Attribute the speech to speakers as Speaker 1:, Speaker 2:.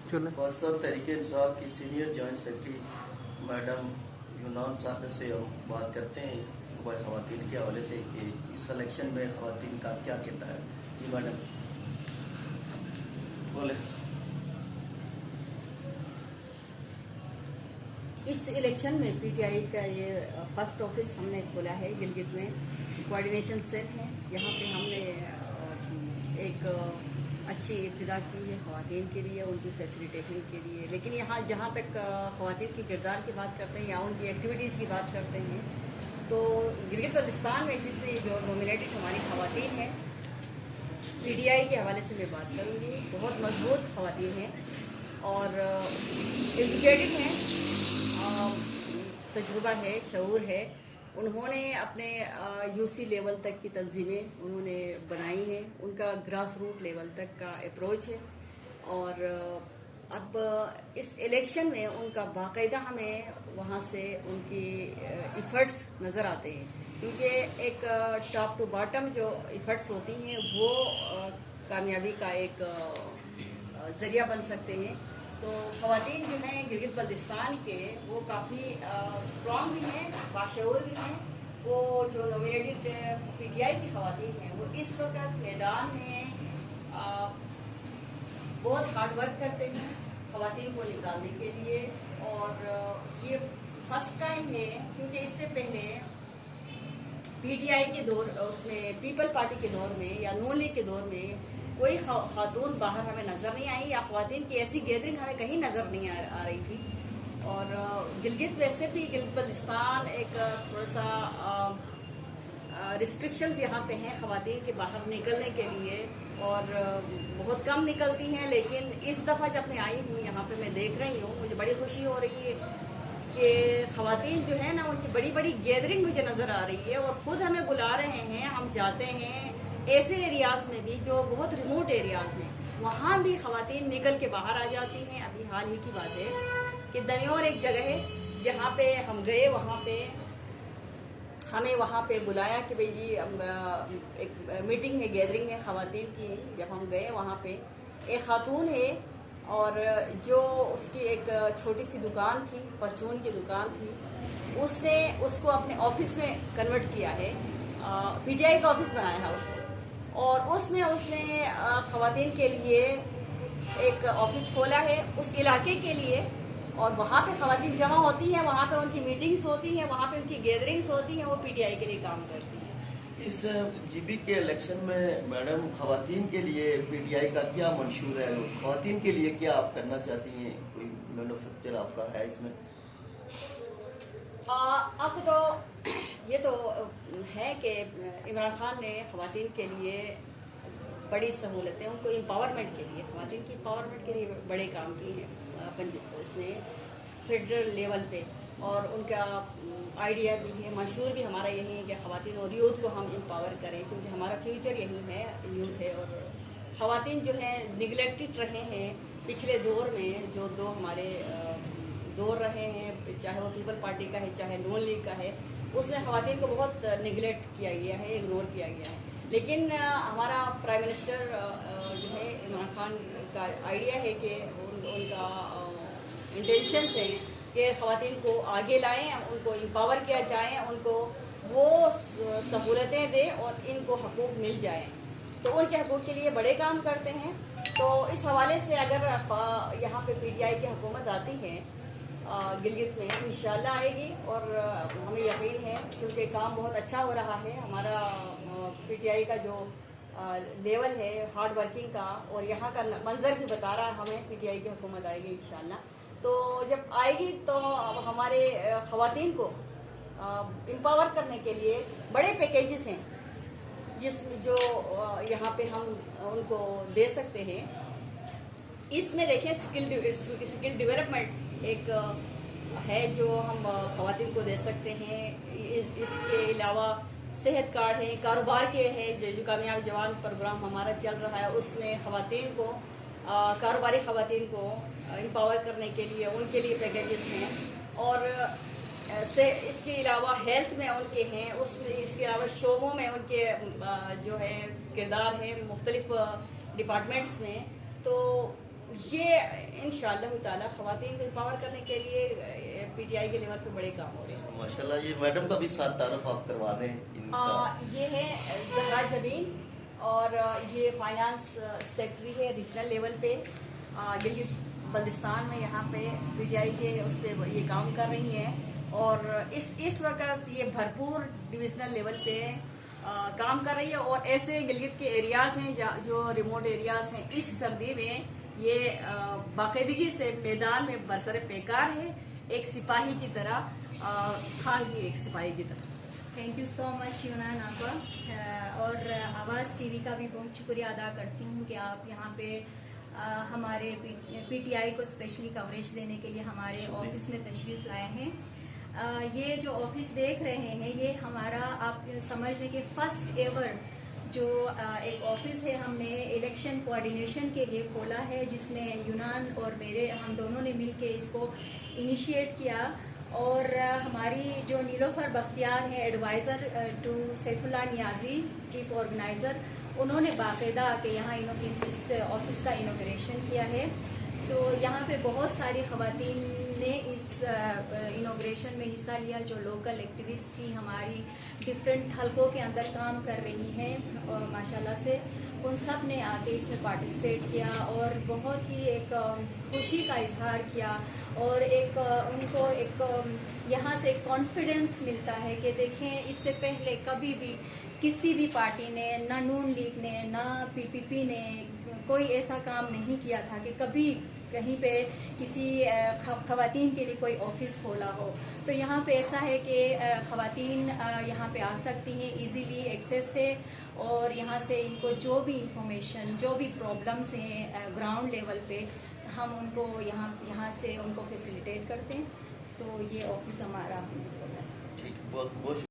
Speaker 1: Person Tehreek Insaf की senior joint secretary madam यूनान सादत से हम बात करते हैं सुबह ख़वातीन के हवाले से कि इस इलेक्शन में ख़वातीन का क्या किरदार है। जी मैडम बोले।
Speaker 2: इस इलेक्शन में पीटीआई का ये फर्स्ट ऑफिस हमने खोला है गिलगित में। कोऑर्डिनेशन सेल है, यहाँ पे हमने एक अच्छी इब्तिदा की है ख़वातीन के लिए, उनकी फैसिलिटेशन के लिए। लेकिन यहाँ जहाँ तक ख़वातीन के किरदार की बात करते हैं या उनकी एक्टिविटीज़ की बात करते हैं, तो गिलगित बल्तिस्तान में जितनी जो नॉमिनेटेड हमारी ख़वातीन हैं, पीटीआई के हवाले से मैं बात करूँगी, बहुत मजबूत ख़वातीन हैं और एजुकेटेड हैं, तजुर्बा है, शऊर है। उन्होंने अपने यूसी लेवल तक की तंजीमें उन्होंने बनाई हैं, उनका ग्रास रूट लेवल तक का अप्रोच है। और अब इस इलेक्शन में उनका बाकायदा हमें वहाँ से उनकी इफ़र्ट्स नज़र आते हैं, क्योंकि एक टॉप टू बॉटम जो इफ़र्ट्स होती हैं वो कामयाबी का एक ज़रिया बन सकते हैं। तो ख़वातीन जो हैं गिलगित बल्तिस्तान के, वो काफ़ी स्ट्रॉन्ग भी हैं, बाशऊर भी हैं। वो जो नॉमिनेटेड पीटीआई की ख़वातीन हैं, वो इस वक्त मैदान में बहुत हार्ड वर्क करते हैं ख़वातीन को निकालने के लिए। और ये फर्स्ट टाइम है, क्योंकि इससे पहले पीटीआई के दौर, उसमें पीपल पार्टी के दौर में या नून लीग के दौर में कोई खातून बाहर हमें नज़र नहीं आई, या ख़वातीन की ऐसी गैदरिंग हमें कहीं नज़र नहीं आ रही थी। और गिलगित वैसे भी गिलगित बल्तिस्तान एक थोड़ा सा रिस्ट्रिक्शंस यहाँ पे हैं ख़वातीन के बाहर निकलने के लिए, और बहुत कम निकलती हैं। लेकिन इस दफ़ा जब मैं आई हूँ यहाँ पे, मैं देख रही हूँ, मुझे बड़ी खुशी हो रही है कि ख़वातीन जो है ना, उनकी बड़ी बड़ी गैदरिंग मुझे नज़र आ रही है और ख़ुद हमें बुला रहे हैं। हम जाते हैं ऐसे एरियाज़ में भी जो बहुत रिमोट एरियाज़ हैं, वहाँ भी ख़वातीन निकल के बाहर आ जाती हैं। अभी हाल ही की बात है कि दनियोर एक जगह है जहाँ पे हम गए, वहाँ पे हमें वहाँ पे बुलाया कि भाई जी एक मीटिंग है, गैदरिंग है ख़वातीन की। जब हम गए वहाँ पे एक खातून है, और जो उसकी एक छोटी सी दुकान थी, परचून की दुकान थी, उसने उसको अपने ऑफिस में कन्वर्ट किया है, पीटीआई का ऑफिस बनाया है उसको। और उसमें उसने ख़वातीन के लिए एक ऑफिस खोला है उस इलाके के लिए, और वहाँ पे ख़वातीन जमा होती हैं, वहाँ पे उनकी मीटिंग्स होती हैं, वहाँ पे उनकी गैदरिंग्स होती हैं, वो पीटीआई के लिए काम करती हैं।
Speaker 1: इस जीबी के इलेक्शन में मैडम ख़वातीन के लिए पीटीआई का क्या मंशूर है, ख़वातीन के लिए क्या आप करना चाहती हैं, कोई मैन्युफैक्चर आपका है इसमें?
Speaker 2: अब तो ये तो है कि इमरान खान ने ख़वातीन के लिए बड़ी सहूलतें, उनको एम्पावरमेंट के लिए, ख़वातीन की एम्पावरमेंट के लिए बड़े काम किए हैं उसने फेडरल लेवल पे। और उनका आइडिया भी है, मंशूर भी हमारा यही है कि ख़वातीन और यूथ को हम एम्पावर करें, क्योंकि हमारा फ्यूचर यही है, यूथ है। और ख़वातीन जो हैं निगलेक्टेड रहे हैं पिछले दौर में, जो दो हमारे दौर रहे हैं, चाहे वो पीपल पार्टी का है चाहे नून लीग का है, उसमें ख़वातीन को बहुत निगलेक्ट किया गया है, इग्नोर किया गया है। लेकिन हमारा प्राइम मिनिस्टर जो है इमरान खान का आइडिया है कि उनका इंटेंशंस है कि ख़वातीन को आगे लाएं, उनको एम्पावर किया जाए, उनको वो सहूलतें दें और इनको हकूक़ मिल जाएं। तो उनके हकूक़ के लिए बड़े काम करते हैं। तो इस हवाले से अगर यहाँ पे पीटीआई की हुकूमत आती है गिलगित में, इंशाल्लाह आएगी, और हमें यकीन है क्योंकि काम बहुत अच्छा हो रहा है। हमारा पीटीआई का जो लेवल है हार्ड वर्किंग का, और यहाँ का मंजर भी बता रहा है हमें, पीटीआई की हुकूमत आएगी इंशाल्लाह। तो जब आएगी तो हमारे ख़वातीन को एम्पावर करने के लिए बड़े पैकेजेस हैं, जिसमें जो यहाँ पे हम उनको दे सकते हैं। इसमें देखें स्किल डेवलपमेंट एक है जो हम ख़वातीन को दे सकते हैं। इसके अलावा सेहत कार्ड है, कारोबार के है, जो कामयाब जवान प्रोग्राम हमारा चल रहा है, उसमें ख़वातीन को कारोबारी ख़वातीन को एम्पावर करने के लिए उनके लिए पैकेजेस हैं। और से इसके अलावा हेल्थ में उनके हैं, उसमें इसके अलावा शोबों में उनके जो है किरदार है मुख्तलिफ डिपार्टमेंट्स में। तो یہ انشاءاللہ تعالی خواتین کو امپاور کرنے کے لیے پی ٹی آئی کے لیول پہ بڑے کام ہو رہے ہیں.
Speaker 1: ماشاءاللہ. یہ میڈم کا بھی ساتھ تعارف آپ کروا دیں ان کا.
Speaker 2: یہ ہے زہرا جبین اور یہ فائنانس سیکرٹری ہے ریجنل لیول پہ گلگت بلتستان میں. یہاں پہ پی ٹی آئی کے اس پہ یہ کام کر رہی ہیں اور اس وقت یہ بھرپور ڈویژنل لیول پہ کام کر رہی ہے. اور ایسے گلگت کے ایریاز ہیں جو ریموٹ ایریاز ہیں, اس سردی میں یہ باقاعدگی سے میدان میں برسر پیکار ہے, ایک سپاہی کی طرح, خان کی ایک سپاہی کی طرح.
Speaker 3: تھینک یو سو مچ یونان آپا. اور آواز ٹی وی کا بھی بہت شکریہ ادا کرتی ہوں کہ آپ یہاں پہ ہمارے پی ٹی آئی کو اسپیشلی کوریج دینے کے لیے ہمارے آفس میں تشریف لائے ہیں. یہ جو آفس دیکھ رہے ہیں یہ ہمارا آپ سمجھ لیں کہ فرسٹ ایور جو ایک آفس ہے ہم نے الیکشن کوآرڈینیشن کے لیے کھولا ہے, جس میں یونان اور ہم دونوں نے مل کے اس کو انیشیٹ کیا. اور ہماری جو نیلوفر بختیار ہیں adviser to Saifullah Niazi chief organiser, انہوں نے باقاعدہ آ کے یہاں اس آفس کا انوگریشن کیا ہے. تو یہاں پہ بہت ساری خواتین نے اس انوگریشن میں حصہ لیا جو لوکل ایکٹیوسٹ تھی, ہماری ڈفرینٹ حلقوں کے اندر کام کر رہی ہیں اور ماشاءاللہ سے ان سب نے آ کے اس میں پارٹیسپیٹ کیا اور بہت ہی ایک خوشی کا اظہار کیا. اور ایک ان کو ایک یہاں سے ایک کانفیڈنس ملتا ہے کہ دیکھیں اس سے پہلے کبھی بھی کسی بھی پارٹی نے, نہ نون لیگ نے نہ پی پی پی نے کوئی ایسا کام نہیں کیا تھا کہ کبھی کہیں پہ کسی خواتین کے لیے کوئی آفس کھولا ہو. تو یہاں پہ ایسا ہے کہ خواتین یہاں پہ آ سکتی ہیں ایزیلی ایکسیس سے, اور یہاں سے ان کو جو بھی انفارمیشن جو بھی پرابلمس ہیں گراؤنڈ لیول پہ ہم ان کو یہاں سے ان کو فیسیلیٹیٹ کرتے ہیں. تو یہ آفس ہمارا
Speaker 1: ٹھیک. بہت بہت